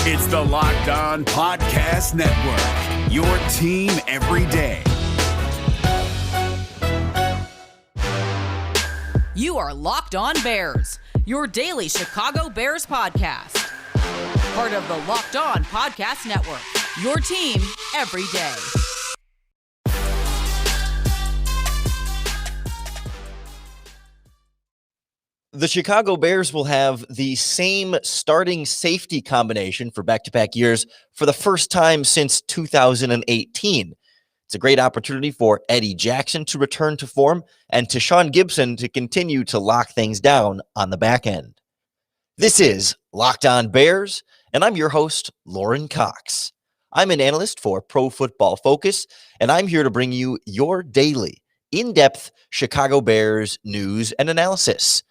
It's the Locked On Podcast Network, your team every day. You are Locked On Bears, your daily Chicago Bears podcast. Part of the Locked On Podcast Network, your team every day. The Chicago Bears will have the same starting safety combination for back-to-back years for the first time since 2018. It's a great opportunity for Eddie Jackson to return to form and to Sean Gibson to continue to lock things down on the back end. This is Locked On Bears, and I'm your host, Lorin Cox. I'm an analyst for Pro Football Focus, and I'm here to bring you your daily, in-depth Chicago Bears news and analysis.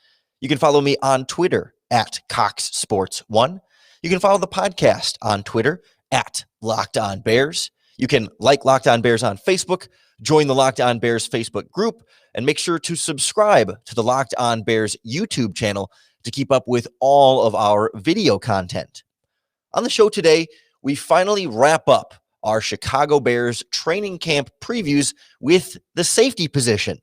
You can follow me on Twitter at CoxSports1. You can follow the podcast on Twitter at Locked On Bears. You can like Locked On Bears on Facebook, join the Locked On Bears Facebook group, and make sure to subscribe to the Locked On Bears YouTube channel to keep up with all of our video content. On the show today, we finally wrap up our Chicago Bears training camp previews with the safety position.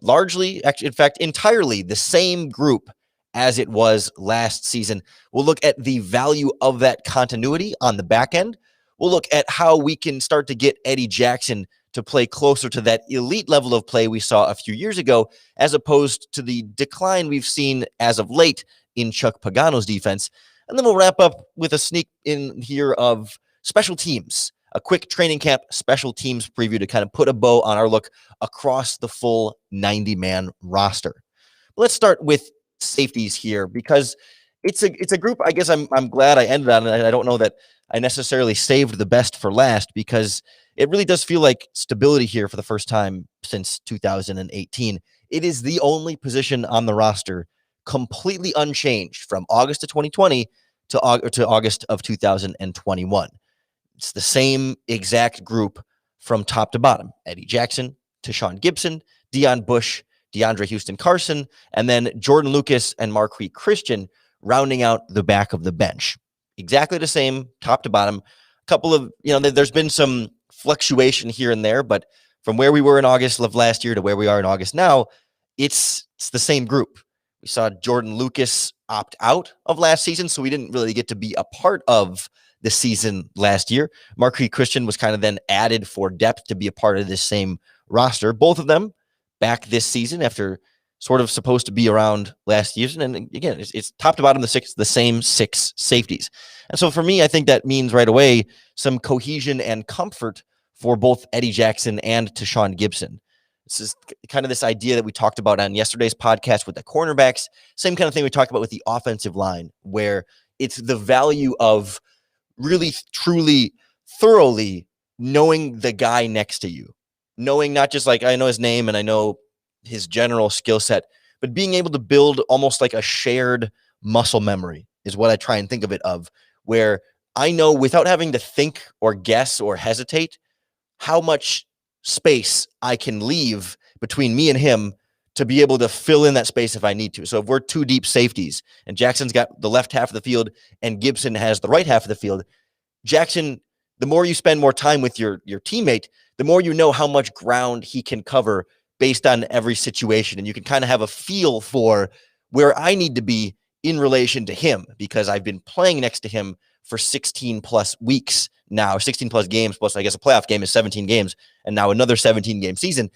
Largely, in fact, entirely the same group as it was last season. We'll look at the value of that continuity on the back end. We'll look at how we can start to get Eddie Jackson to play closer to that elite level of play we saw a few years ago, as opposed to the decline we've seen as of late in Chuck Pagano's defense. And then we'll wrap up with a sneak in here of special teams. A quick training camp special teams preview to kind of put a bow on our look across the full 90-man roster. Let's start with safeties here because it's a group I guess I'm glad I ended on, and I don't know that I necessarily saved the best for last because it really does feel like stability here for the first time since 2018. It is the only position on the roster completely unchanged from August of 2020 to August of 2021. It's the same exact group from top to bottom. Eddie Jackson to Sean Gibson, Deon Bush, DeAndre Houston-Carson, and then Jordan Lucas and Marquis Christian rounding out the back of the bench. Exactly the same top to bottom. A couple of, there's been some fluctuation here and there, but from where we were in August of last year to where we are in August now, it's the same group. We saw Jordan Lucas opt out of last season, so we didn't really get to be a part of the season last year. Marquis Christian was kind of then added for depth to be a part of this same roster. Both of them back this season after sort of supposed to be around last season. And again, it's top to bottom, the same six safeties. And so for me, I think that means right away some cohesion and comfort for both Eddie Jackson and to Sean Gibson. This is kind of this idea that we talked about on yesterday's podcast with the cornerbacks. Same kind of thing we talked about with the offensive line, where it's the value of really, truly, thoroughly knowing the guy next to you. Knowing not just like I know his name and I know his general skill set, but being able to build almost like a shared muscle memory is what I try and think of it of, where I know without having to think or guess or hesitate how much space I can leave between me and him to be able to fill in that space if I need to. So if we're two deep safeties and Jackson's got the left half of the field and Gibson has the right half of the field, Jackson, the more you spend more time with your teammate, the more you know how much ground he can cover based on every situation. And you can kind of have a feel for where I need to be in relation to him because I've been playing next to him for 16 plus weeks now, 16 plus games, plus I guess a playoff game is 17 games, and now another 17-game season.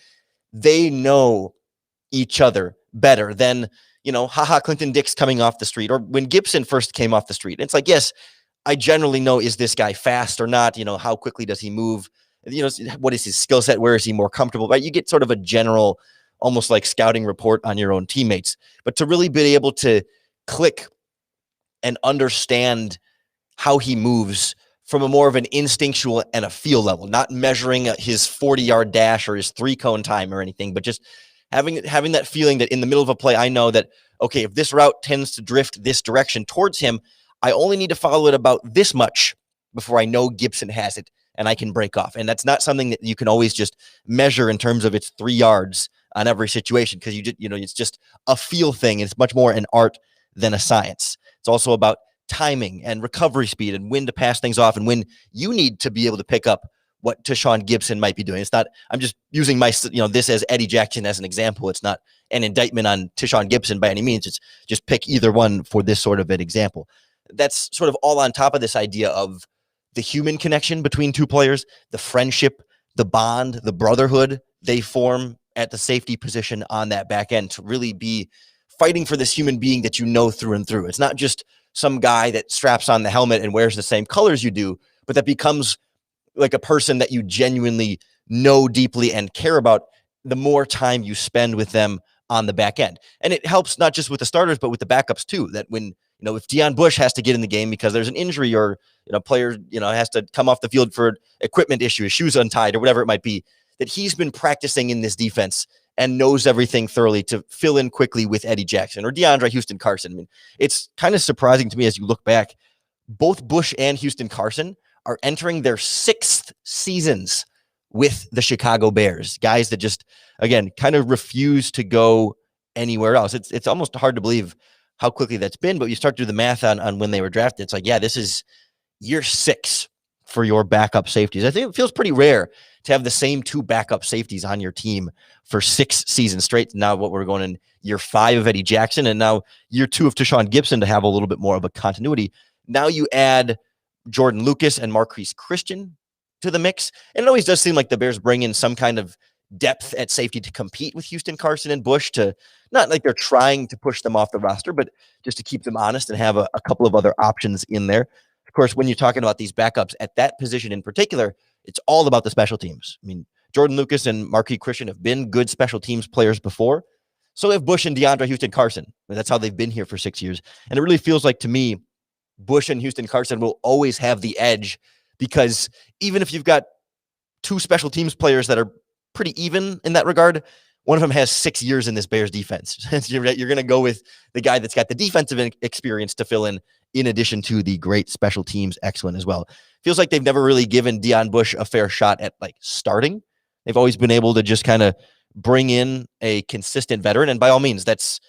They know each other better than, Clinton Dix coming off the street or when Gibson first came off the street. It's like, yes, I generally know, is this guy fast or not? How quickly does he move? What is his skill set? Where is he more comfortable? Right? You get sort of a general, almost like scouting report on your own teammates. But to really be able to click and understand how he moves from a more of an instinctual and a feel level, not measuring his 40-yard dash or his 3-cone time or anything, but just having that feeling that in the middle of a play, I know that, okay, if this route tends to drift this direction towards him, I only need to follow it about this much before I know Gibson has it and I can break off. And that's not something that you can always just measure in terms of its 3 yards on every situation because it's just a feel thing. It's much more an art than a science. It's also about timing and recovery speed and when to pass things off and when you need to be able to pick up what Tashaun Gibson might be doing. It's not, I'm just using this as Eddie Jackson as an example. It's not an indictment on Tashaun Gibson by any means. It's just pick either one for this sort of an example. That's sort of all on top of this idea of the human connection between two players, the friendship, the bond, the brotherhood they form at the safety position on that back end to really be fighting for this human being that you know through and through. It's not just some guy that straps on the helmet and wears the same colors you do, but that becomes like a person that you genuinely know deeply and care about the more time you spend with them on the back end. And it helps not just with the starters, but with the backups too, that when, if Deion Bush has to get in the game because there's an injury or, player, has to come off the field for equipment issues, shoes untied or whatever it might be, that he's been practicing in this defense and knows everything thoroughly to fill in quickly with Eddie Jackson or DeAndre Houston Carson. I mean, it's kind of surprising to me as you look back, both Bush and Houston Carson are entering their 6th seasons with the Chicago Bears, guys that just, again, kind of refuse to go anywhere else. It's almost hard to believe how quickly that's been, but you start to do the math on when they were drafted. It's like, yeah, this is year 6 for your backup safeties. I think it feels pretty rare to have the same 2 backup safeties on your team for 6 seasons straight. Now what we're going in year 5 of Eddie Jackson and now year 2 of Tashaun Gibson to have a little bit more of a continuity. Now you add Jordan Lucas and Marquise Christian to the mix. And it always does seem like the Bears bring in some kind of depth at safety to compete with Houston Carson and Bush, to not like they're trying to push them off the roster, but just to keep them honest and have a couple of other options in there. Of course, when you're talking about these backups at that position in particular, it's all about the special teams. I mean, Jordan Lucas and Marquise Christian have been good special teams players before. So have Bush and DeAndre Houston Carson. That's how they've been here for 6 years. And it really feels like to me, Bush and Houston Carson will always have the edge, because even if you've got 2 special teams players that are pretty even in that regard, one of them has 6 years in this Bears defense. You're going to go with the guy that's got the defensive experience to fill in addition to the great special teams excellent as well. Feels like they've never really given Deion Bush a fair shot at like starting. They've always been able to just kind of bring in a consistent veteran. And by all means, that's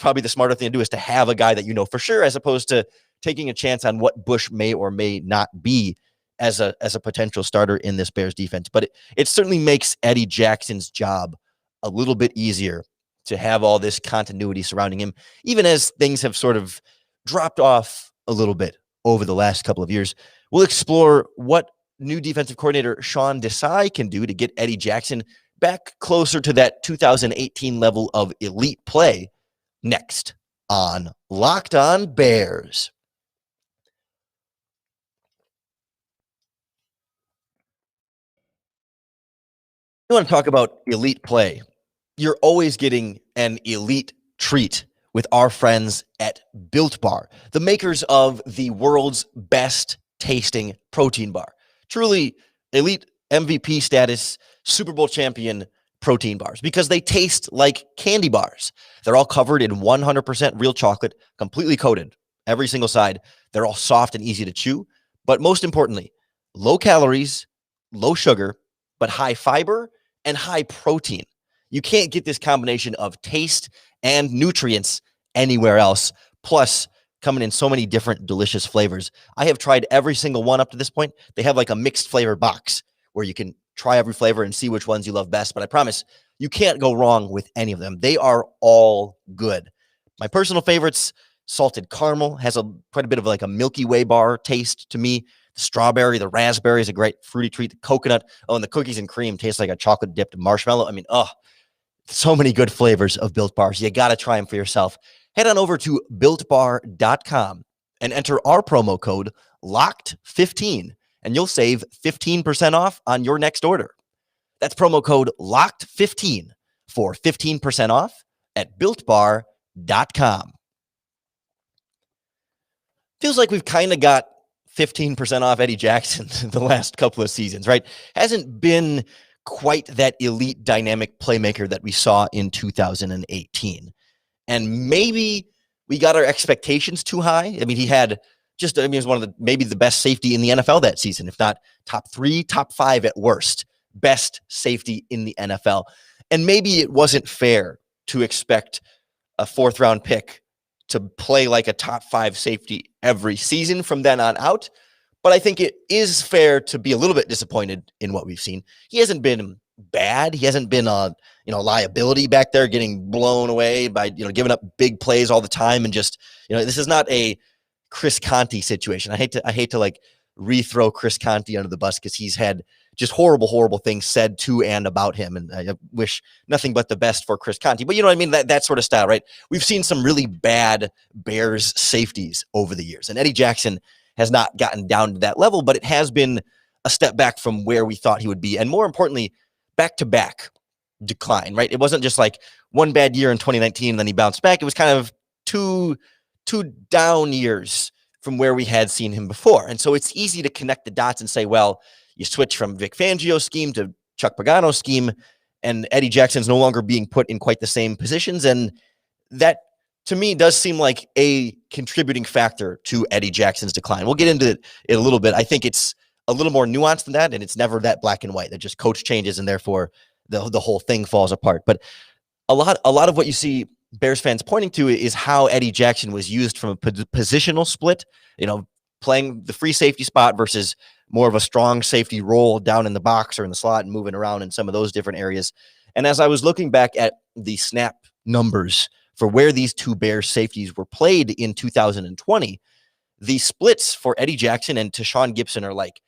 probably the smarter thing to do, is to have a guy that you know for sure, as opposed to taking a chance on what Bush may or may not be as a potential starter in this Bears defense. But it certainly makes Eddie Jackson's job a little bit easier to have all this continuity surrounding him, even as things have sort of dropped off a little bit over the last couple of years. We'll explore what new defensive coordinator Sean Desai can do to get Eddie Jackson back closer to that 2018 level of elite play next on Locked On Bears. You want to talk about elite play? You're always getting an elite treat with our friends at Built Bar, the makers of the world's best tasting protein bar. Truly elite MVP status, Super Bowl champion protein bars, because they taste like candy bars. They're all covered in 100% real chocolate, completely coated, every single side. They're all soft and easy to chew, but most importantly, low calories, low sugar, but high fiber and high protein. You can't get this combination of taste and nutrients anywhere else. Plus, coming in so many different delicious flavors. I have tried every single one up to this point. They have like a mixed flavor box where you can try every flavor and see which ones you love best. But I promise you can't go wrong with any of them. They are all good. My personal favorites, salted caramel, has quite a bit of like a Milky Way bar taste to me. The strawberry, the raspberry is a great fruity treat. The coconut, and the cookies and cream taste like a chocolate dipped marshmallow. I mean, so many good flavors of Built Bars. You got to try them for yourself. Head on over to BuiltBar.com and enter our promo code LOCKED15, and you'll save 15% off on your next order. That's promo code LOCKED15 for 15% off at BuiltBar.com. Feels like we've kind of got 15% off Eddie Jackson the last couple of seasons, right? Hasn't been quite that elite dynamic playmaker that we saw in 2018. And maybe we got our expectations too high. I mean, he was one of maybe the best safety in the NFL that season, if not top 3, top 5 at worst, best safety in the NFL. And maybe it wasn't fair to expect a 4th round pick to play like a top 5 safety every season from then on out. But I think it is fair to be a little bit disappointed in what we've seen. He hasn't been bad. He hasn't been a liability back there getting blown away by giving up big plays all the time, and just this is not a Chris Conte situation. I hate to like rethrow Chris Conte under the bus, because he's had just horrible things said to and about him, and I wish nothing but the best for Chris Conte. But you know what I mean, that sort of style, right? We've seen some really bad Bears safeties over the years, and Eddie Jackson has not gotten down to that level, but it has been a step back from where we thought he would be. And more importantly, back-to-back decline, right? It wasn't just like one bad year in 2019, and then he bounced back. It was kind of two down years from where we had seen him before. And so it's easy to connect the dots and say, well, you switch from Vic Fangio's scheme to Chuck Pagano's scheme, and Eddie Jackson's no longer being put in quite the same positions. And that, to me, does seem like a contributing factor to Eddie Jackson's decline. We'll get into it a little bit. I think it's a little more nuanced than that, and it's never that black and white. That just coach changes, and therefore the whole thing falls apart. But a lot of what you see Bears fans pointing to is how Eddie Jackson was used from a positional split, playing the free safety spot versus more of a strong safety role down in the box or in the slot and moving around in some of those different areas. And as I was looking back at the snap numbers for where these two Bears safeties were played in 2020, the splits for Eddie Jackson and Tashaun Gipson are like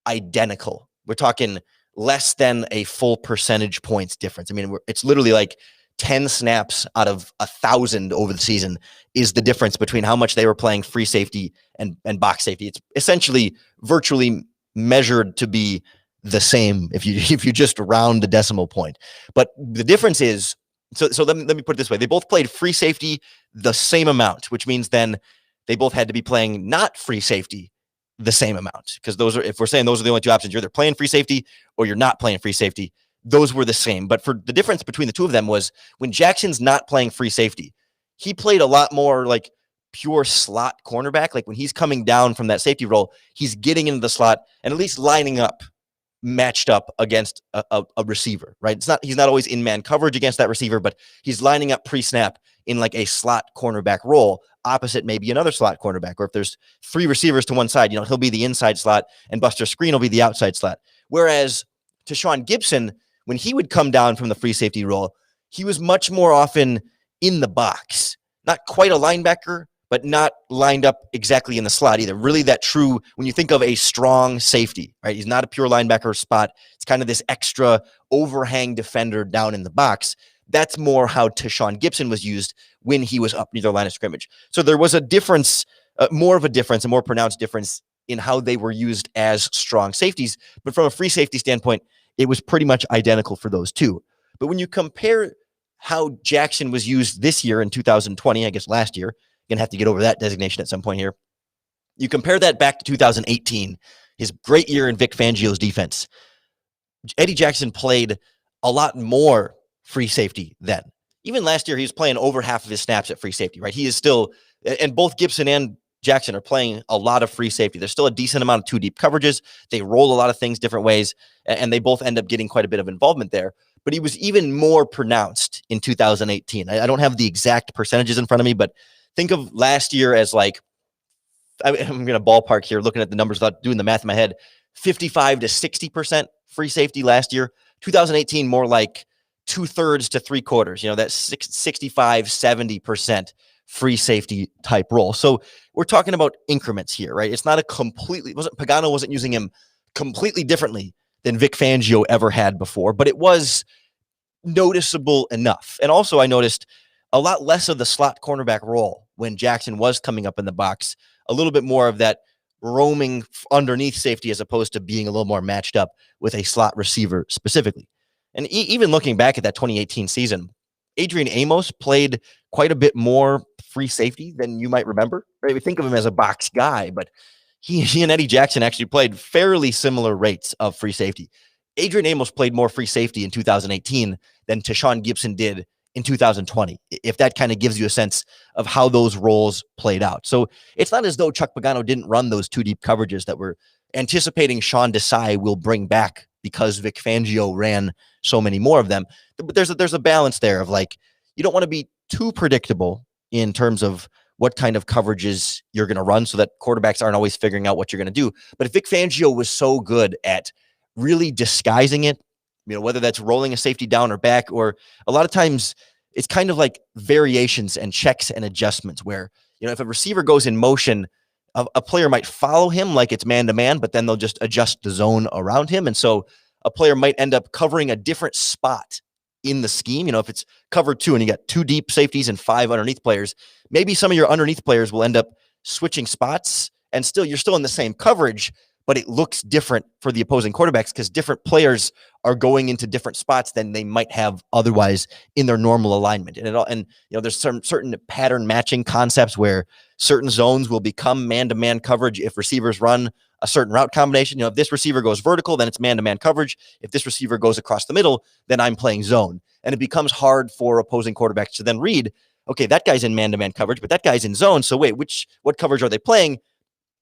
identical. We're talking less than a full percentage points difference. I mean, it's literally like 10 snaps out of 1,000 over the season is the difference between how much they were playing free safety and box safety. It's essentially virtually measured to be the same if you just round the decimal point. But the difference is, so let me put it this way. They both played free safety the same amount, which means then they both had to be playing not free safety the same amount, because if we're saying those are the only two options, you're either playing free safety or you're not playing free safety. Those were the same. But for the difference between the two of them was when Jackson's not playing free safety, he played a lot more like pure slot cornerback. Like when he's coming down from that safety role, he's getting into the slot and at least lining up matched up against a receiver, right? He's not always in man coverage against that receiver, but he's lining up pre-snap in like a slot cornerback role opposite maybe another slot cornerback. Or if there's 3 receivers to one side, he'll be the inside slot and Buster Screen will be the outside slot. Whereas Tashaun Gipson, when he would come down from the free safety role, he was much more often in the box, not quite a linebacker, but not lined up exactly in the slot either. Really that true, when you think of a strong safety, right? He's not a pure linebacker spot. It's kind of this extra overhang defender down in the box. That's more how Tashaun Gipson was used when he was up near the line of scrimmage. So there was a difference, a more pronounced difference in how they were used as strong safeties. But from a free safety standpoint, it was pretty much identical for those two. But when you compare how Jackson was used this year in 2020, I guess last year, going to have to get over that designation at some point here. You compare that back to 2018, his great year in Vic Fangio's defense. Eddie Jackson played a lot more free safety then. Even last year, he was playing over half of his snaps at free safety, right? He is still, and both Gipson and Jackson are playing a lot of free safety. There's still a decent amount of 2 deep coverages. They roll a lot of things different ways, and they both end up getting quite a bit of involvement there. But he was even more pronounced in 2018. I don't have the exact percentages in front of me, but think of last year as like, I'm going to ballpark here, looking at the numbers without doing the math in my head, 55 to 60% free safety last year. 2018, more like 2/3 to 3/4, that 65, 70% free safety type role. So we're talking about increments here, right? It's not Pagano wasn't using him completely differently than Vic Fangio ever had before, but it was noticeable enough. And also I noticed a lot less of the slot cornerback role when Jackson was coming up in the box, a little bit more of that roaming underneath safety as opposed to being a little more matched up with a slot receiver specifically. And even looking back at that 2018 season, Adrian Amos played quite a bit more free safety than you might remember. Right? We think of him as a box guy, but he and Eddie Jackson actually played fairly similar rates of free safety. Adrian Amos played more free safety in 2018 than Tashaun Gipson did in 2020, if that kind of gives you a sense of how those roles played out. So it's not as though Chuck Pagano didn't run those 2 deep coverages that we're anticipating Sean Desai will bring back because Vic Fangio ran so many more of them. But there's a balance there of like, you don't want to be too predictable in terms of what kind of coverages you're going to run so that quarterbacks aren't always figuring out what you're going to do. But if Vic Fangio was so good at really disguising it, whether that's rolling a safety down or back, or a lot of times it's kind of like variations and checks and adjustments where, if a receiver goes in motion, a player might follow him like it's man-to-man, but then they'll just adjust the zone around him. And so a player might end up covering a different spot in the scheme. If it's cover 2 and you got 2 deep safeties and 5 underneath players, maybe some of your underneath players will end up switching spots, and you're still in the same coverage, but it looks different for the opposing quarterbacks because different players are going into different spots than they might have otherwise in their normal alignment. And there's some certain pattern matching concepts where certain zones will become man-to-man coverage if receivers run a certain route combination. If this receiver goes vertical, then it's man-to-man coverage. If this receiver goes across the middle, then I'm playing zone. And it becomes hard for opposing quarterbacks to then read, okay, that guy's in man-to-man coverage, but that guy's in zone. So wait, what coverage are they playing?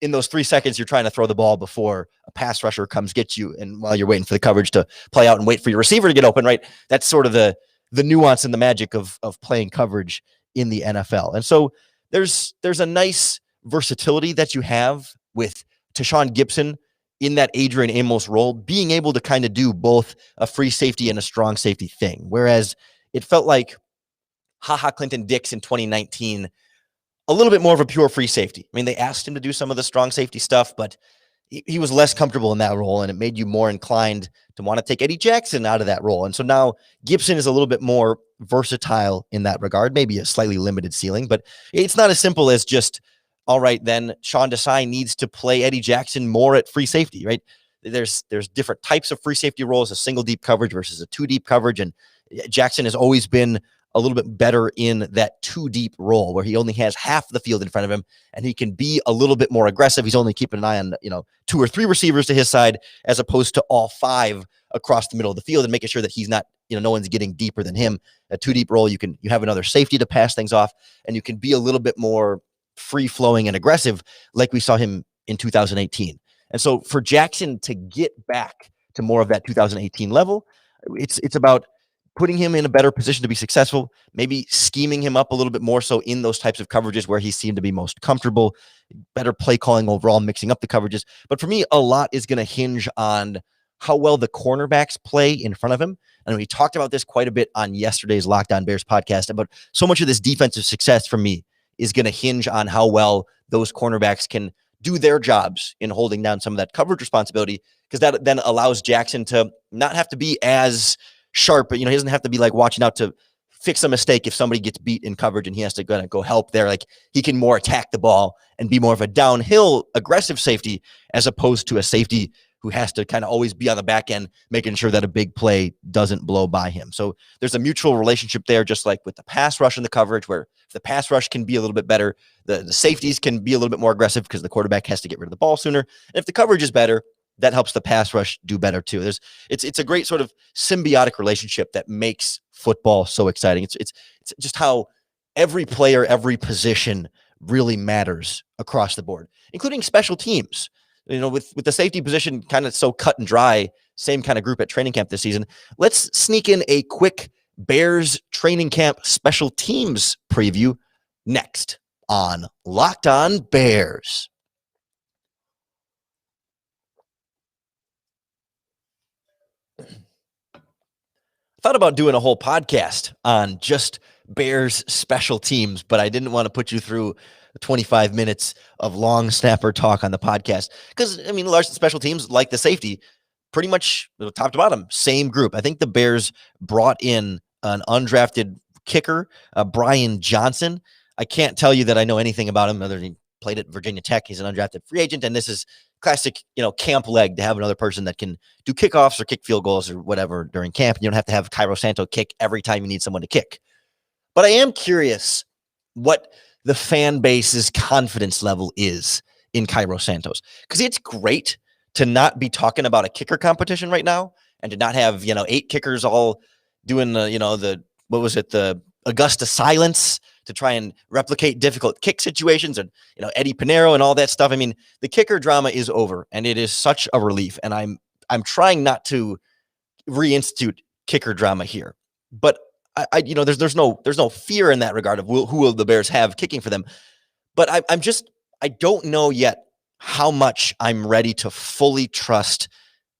In those 3 seconds, you're trying to throw the ball before a pass rusher comes get you. And while you're waiting for the coverage to play out and wait for your receiver to get open, right? That's sort of the nuance and the magic of playing coverage in the NFL. And so there's a nice versatility that you have with Tashawn Gibson in that Adrian Amos role, being able to kind of do both a free safety and a strong safety thing. Whereas it felt like Clinton Dix in 2019, a little bit more of a pure free safety. They asked him to do some of the strong safety stuff, but he was less comfortable in that role, and it made you more inclined to want to take Eddie Jackson out of that role. And so now Gibson is a little bit more versatile in that regard, maybe a slightly limited ceiling, but it's not as simple as just, all right, then Sean Desai needs to play Eddie Jackson more at free safety, right? There's different types of free safety roles, a single deep coverage versus a 2 deep coverage, and Jackson has always been a little bit better in that 2 deep role where he only has half the field in front of him and he can be a little bit more aggressive. He's only keeping an eye on, 2 or 3 receivers to his side as opposed to all 5 across the middle of the field and making sure that he's not, no one's getting deeper than him. A 2 deep role, you have another safety to pass things off, and you can be a little bit more free flowing and aggressive like we saw him in 2018. And so for Jackson to get back to more of that 2018 level, it's about putting him in a better position to be successful, maybe scheming him up a little bit more so in those types of coverages where he seemed to be most comfortable, better play calling overall, mixing up the coverages. But for me, a lot is going to hinge on how well the cornerbacks play in front of him. And we talked about this quite a bit on yesterday's Locked On Bears podcast, about so much of this defensive success for me is going to hinge on how well those cornerbacks can do their jobs in holding down some of that coverage responsibility, because that then allows Jackson to not have to be as sharp, but he doesn't have to be like watching out to fix a mistake if somebody gets beat in coverage and he has to go help there. Like, he can more attack the ball and be more of a downhill aggressive safety as opposed to a safety who has to kind of always be on the back end, making sure that a big play doesn't blow by him. So there's a mutual relationship there, just like with the pass rush and the coverage, where if the pass rush can be a little bit better, the safeties can be a little bit more aggressive because the quarterback has to get rid of the ball sooner. And if the coverage is better, that helps the pass rush do better too. It's a great sort of symbiotic relationship that makes football so exciting. It's just how every player, every position really matters across the board, including special teams. With the safety position kind of so cut and dry, same kind of group at training camp this season. Let's sneak in a quick Bears training camp special teams preview next on Locked On Bears. Thought about doing a whole podcast on just Bears special teams, but I didn't want to put you through 25 minutes of long snapper talk on the podcast because, large special teams, like the safety, pretty much top to bottom, same group. I think the Bears brought in an undrafted kicker, Brian Johnson. I can't tell you that I know anything about him other than he played at Virginia Tech. He's an undrafted free agent, and this is classic, camp leg to have another person that can do kickoffs or kick field goals or whatever during camp. You don't have to have Cairo Santo kick every time you need someone to kick. But I am curious what the fan base's confidence level is in Cairo Santos, because it's great to not be talking about a kicker competition right now and to not have, 8 kickers all doing the Augusta silence to try and replicate difficult kick situations and, Eddie Pinero and all that stuff. The kicker drama is over and it is such a relief. And I'm trying not to reinstitute kicker drama here, but there's no fear in that regard of who will the Bears have kicking for them. But I don't know yet how much I'm ready to fully trust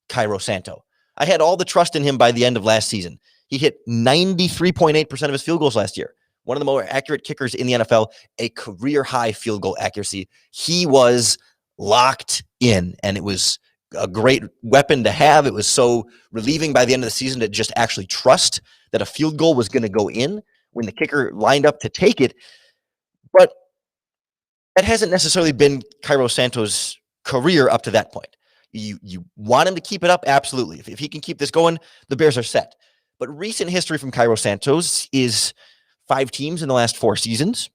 Cairo Santo. I had all the trust in him by the end of last season. He hit 93.8% of his field goals last year. One of the more accurate kickers in the NFL, a career high field goal accuracy. He was locked in, and it was a great weapon to have. It was so relieving by the end of the season to just actually trust that a field goal was going to go in when the kicker lined up to take it. But that hasn't necessarily been Cairo Santo's career up to that point. You want him to keep it up? Absolutely. If he can keep this going, the Bears are set. But recent history from Cairo Santos is 5 teams in the last 4 seasons.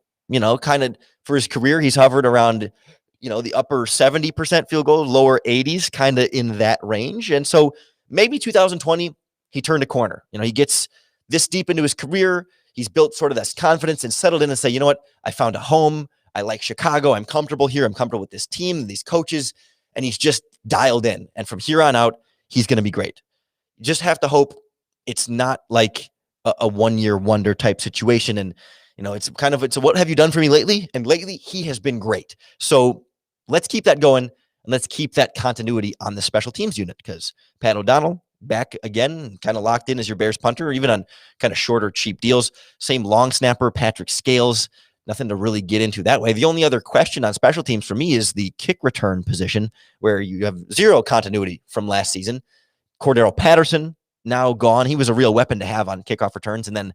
Kind of for his career, he's hovered around, the upper 70% field goal, lower 80s, kind of in that range. And so maybe 2020, he turned a corner. He gets this deep into his career. He's built sort of this confidence and settled in and say, you know what? I found a home. I like Chicago. I'm comfortable here. I'm comfortable with this team, these coaches. And he's just dialed in. And from here on out, he's going to be great. You just have to hope it's not like a one-year wonder type situation. And, it's a what have you done for me lately? And lately, he has been great. So let's keep that going. And let's keep that continuity on the special teams unit, because Pat O'Donnell back again, kind of locked in as your Bears punter, or even on kind of shorter, cheap deals. Same long snapper, Patrick Scales. Nothing to really get into that way. The only other question on special teams for me is the kick return position, where you have zero continuity from last season. Cordero Patterson now gone. He was a real weapon to have on kickoff returns. And then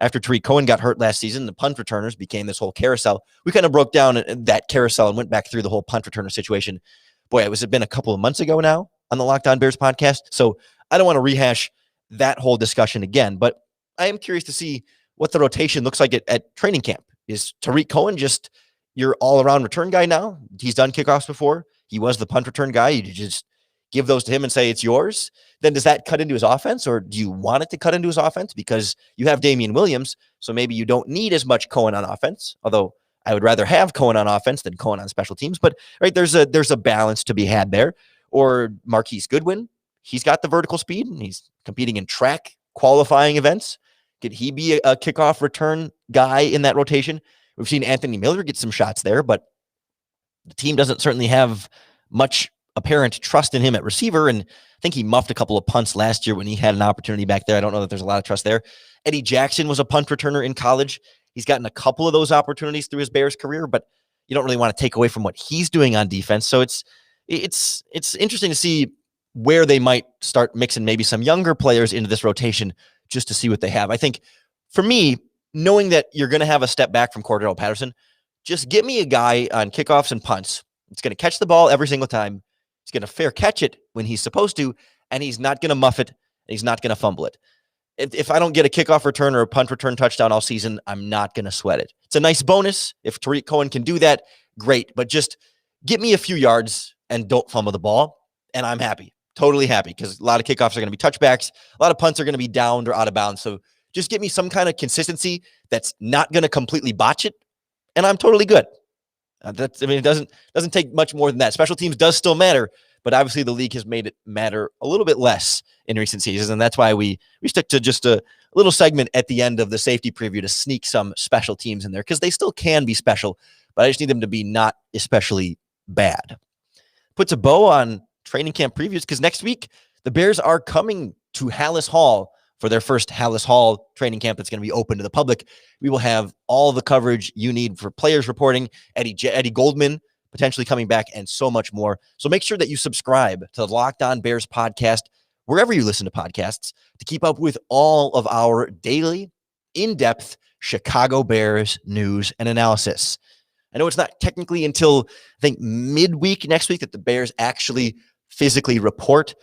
after Tariq Cohen got hurt last season, the punt returners became this whole carousel. We kind of broke down that carousel and went back through the whole punt returner situation. Boy, it been a couple of months ago now on the Locked On Bears podcast. So I don't want to rehash that whole discussion again, but I am curious to see what the rotation looks like at training camp. Is Tariq Cohen just your all-around return guy now? He's done kickoffs before. He was the punt return guy. You just give those to him and say it's yours. Then does that cut into his offense, or do you want it to cut into his offense because you have Damian Williams, so maybe you don't need as much Cohen on offense, although I would rather have Cohen on offense than Cohen on special teams. But right, there's a balance to be had there. Or Marquise Goodwin, he's got the vertical speed, and he's competing in track qualifying events. Could he be a kickoff return guy in that rotation? We've seen Anthony Miller get some shots there, but the team doesn't certainly have much apparent trust in him at receiver. And I think he muffed a couple of punts last year when he had an opportunity back there. I don't know that there's a lot of trust there. Eddie Jackson was a punt returner in college. He's gotten a couple of those opportunities through his Bears career, but you don't really want to take away from what he's doing on defense. So it's interesting to see where they might start mixing maybe some younger players into this rotation just to see what they have. I think for me, knowing that you're going to have a step back from Cordero Patterson, just get me a guy on kickoffs and punts. It's going to catch the ball every single time. He's going to fair catch it when he's supposed to, and he's not going to muff it, and he's not going to fumble it. If I don't get a kickoff return or a punt return touchdown all season, I'm not going to sweat it. It's a nice bonus. If Tariq Cohen can do that, great. But just get me a few yards and don't fumble the ball, and I'm happy. Totally happy, because a lot of kickoffs are going to be touchbacks. A lot of punts are going to be downed or out of bounds. So just get me some kind of consistency that's not going to completely botch it, and I'm totally good. It doesn't take much more than that. Special teams does still matter, but obviously the league has made it matter a little bit less in recent seasons, and that's why we stick to just a little segment at the end of the safety preview to sneak some special teams in there, because they still can be special, but I just need them to be not especially bad. Puts a bow on training camp previews, because next week the Bears are coming to Hallis Hall for their first Hallis Hall training camp that's going to be open to the public. We will have all the coverage you need for players reporting, Eddie Goldman potentially coming back, and so much more. So make sure that you subscribe to the Locked On Bears podcast, wherever you listen to podcasts, to keep up with all of our daily, in-depth Chicago Bears news and analysis. I know it's not technically until, I think, midweek next week that the Bears actually physically report,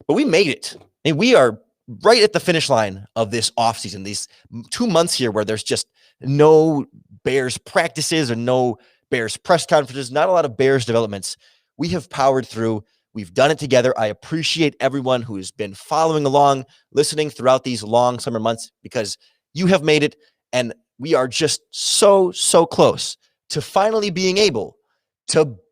but we made it. And we are right at the finish line of this offseason, these 2 months here where there's just no Bears practices or no Bears press conferences, not a lot of Bears developments. We have powered through. We've done it together. I appreciate everyone who has been following along, listening throughout these long summer months, because you have made it, and we are just so close to finally being able to